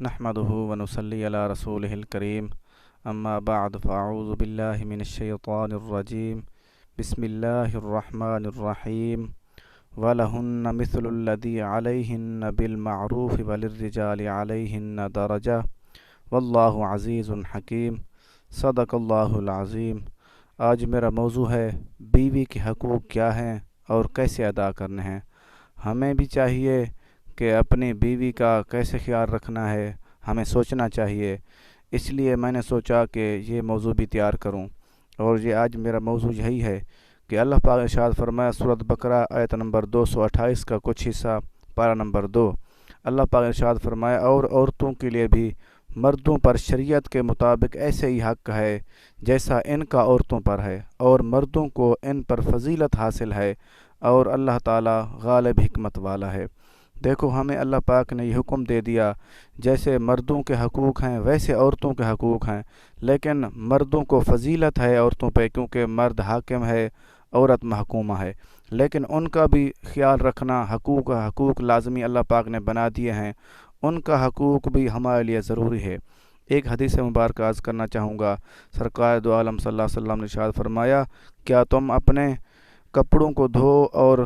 नहमदुहु व नुसल्ली अला रसूलिहिल करीम अम्मा बाद फ़अऊज़ु बिल्लाहि मिनश शैतानिर रजीम बिस्मिल्लाहिर रहमानिर रहीम वलहुन्ना मिस्लुल्लज़ी अलैहिन्ना बिल मअरूफ़ि वलिर्रिजालि अलैहिन्ना दरजा वल्लाहु अज़ीज़ुन हकीम सदक़ल्लाहुल अज़ीम। आज मेरा मौजू है बीवी के हकूक़ क्या हैं और कैसे अदा करने हैं। हमें भी चाहिए कि अपनी बीवी का कैसे ख्याल रखना है, हमें सोचना चाहिए। इसलिए मैंने सोचा कि ये मौजू भी तैयार करूं। और ये आज मेरा मौजू यही है कि अल्लाह पाक इरशाद फरमाया सूरत बकरा आयत नंबर 228 का कुछ हिस्सा पारा नंबर 2। अल्लाह पाक इरशाद फरमाया और औरतों के लिए भी मर्दों पर शरीयत के मुताबिक ऐसे ही हक़ है जैसा इनका औरतों पर है, और मर्दों को इन पर फजीलत हासिल है, और अल्लाह ताला गालिब हिकमत वाला है। देखो, हमें अल्लाह पाक ने ये हुक्म दे दिया जैसे मर्दों के हकूक़ हैं वैसे औरतों के हकूक़ हैं, लेकिन मर्दों को फजीलत है औरतों पे, क्योंकि मर्द हाकिम है, औरत महकूमा है। लेकिन उनका भी ख्याल रखना, हकूक़ लाजमी अल्लाह पाक ने बना दिए हैं, उनका हकूक़ भी हमारे लिए ज़रूरी है। एक हदीस मुबारक अर्ज़ करना चाहूँगा। सरकार दो आलम सल्लल्लाहु अलैहि वसल्लम ने इरशाद फरमाया, क्या तुम अपने कपड़ों को धो और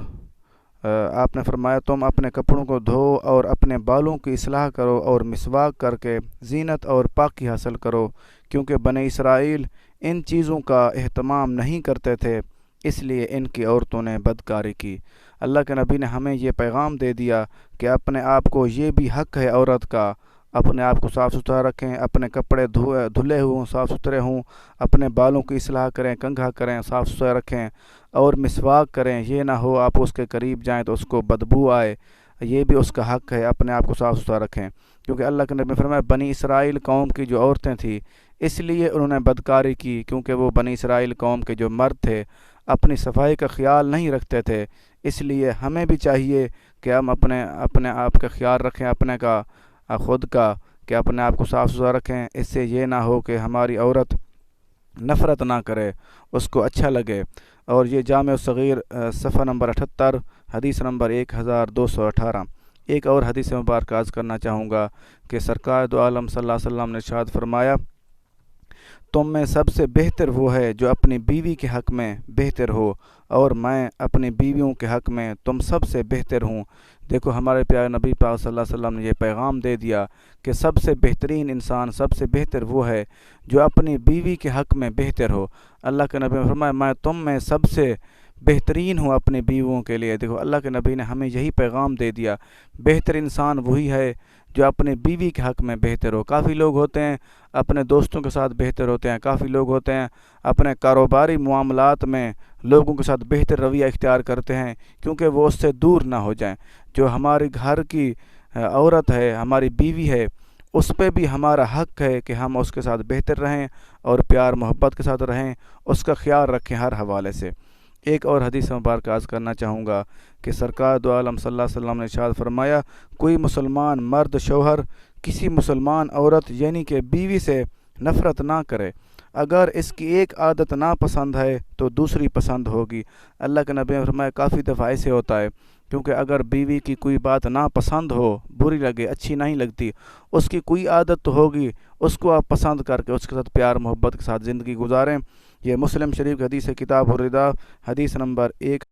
आपने फरमाया तुम अपने कपड़ों को धो और अपने बालों की इस्लाह करो और मिसवाक करके ज़ीनत और पाकी हासिल करो, क्योंकि बने इसराइल इन चीज़ों का एहतमाम नहीं करते थे, इसलिए इनकी औरतों ने बदकारी की। अल्लाह के नबी ने हमें ये पैगाम दे दिया कि अपने आप को, ये भी हक़ है औरत का, अपने आप को साफ़ सुथरा रखें, अपने कपड़े धुले हुए साफ़ सुथरे हों, अपने बालों की इस्लाह करें, कंघा करें, साफ़ सुथरा रखें और मिसवाक करें। ये ना हो आप उसके करीब जाएं तो उसको बदबू आए, ये भी उसका हक़ है, अपने आप को साफ़ सुथरा रखें। क्योंकि अल्लाह के नबी ने फरमाया बनी इसराइल कौम की जो औरतें थीं इसलिए उन्होंने बदकारी की, क्योंकि वो बनी इसराइल कौम के जो मर्द थे अपनी सफाई का ख्याल नहीं रखते थे। इसलिए हमें भी चाहिए कि हम अपने आप का ख्याल रखें, अपने का ख़ुद का, कि अपने आप को साफ़ सुथरा रखें। इससे ये ना हो कि हमारी औरत नफ़रत ना करे, उसको अच्छा लगे। और ये जामे सग़ीर सफ़ा नंबर 78 हदीस नंबर 1218। एक और हदीस मुबारक अर्ज़ करना चाहूँगा कि सरकार दो आलम सल्लल्लाहु अलैहि वसल्लम ने इरशाद फरमाया, तुम में सबसे बेहतर वो है जो अपनी बीवी के हक़ में बेहतर हो, और मैं अपनी बीवियों के हक़ में तुम सबसे बेहतर हूँ। देखो, हमारे प्यारे नबी पाक सल्लल्लाहु अलैहि वसल्लम ने ये पैगाम दे दिया कि सबसे बेहतरीन इंसान, सबसे बेहतर वो है जो अपनी बीवी के हक़ में बेहतर हो। अल्लाह के नबी ने फरमाया मैं तुम में सबसे बेहतरीन हूँ अपनी बीवियों के लिए। देखो, अल्लाह के नबी ने हमें यही पैगाम दे दिया, बेहतर इंसान वही है जो अपने बीवी के हक़ में बेहतर हो। काफ़ी लोग होते हैं अपने दोस्तों के साथ बेहतर होते हैं, काफ़ी लोग होते हैं अपने कारोबारी मामलात में लोगों के साथ बेहतर रवैया इख्तियार करते हैं, क्योंकि वो उससे दूर ना हो जाएं। जो हमारी घर की औरत है, हमारी बीवी है, उस पर भी हमारा हक़ है कि हम उसके साथ बेहतर रहें और प्यार मोहब्बत के साथ रहें, उसका ख्याल रखें हर हवाले से। एक और हदीस मुबारक अर्ज़ करना चाहूँगा कि सरकार दो आलम सल्लल्लाहु अलैहि वसल्लम ने इरशाद फरमाया, कोई मुसलमान मर्द शौहर किसी मुसलमान औरत यानी कि बीवी से नफ़रत ना करे। अगर इसकी एक आदत ना पसंद है तो दूसरी पसंद होगी। अल्लाह के नबी ने फरमाया काफ़ी दफ़ा ऐसे होता है, क्योंकि अगर बीवी की कोई बात ना पसंद हो, बुरी लगे, अच्छी नहीं लगती, उसकी कोई आदत तो होगी, उसको आप पसंद करके उसके साथ प्यार मोहब्बत के साथ ज़िंदगी गुजारें। ये मुस्लिम शरीफ की हदीस है, किताब उर रिदा हदीस नंबर 1।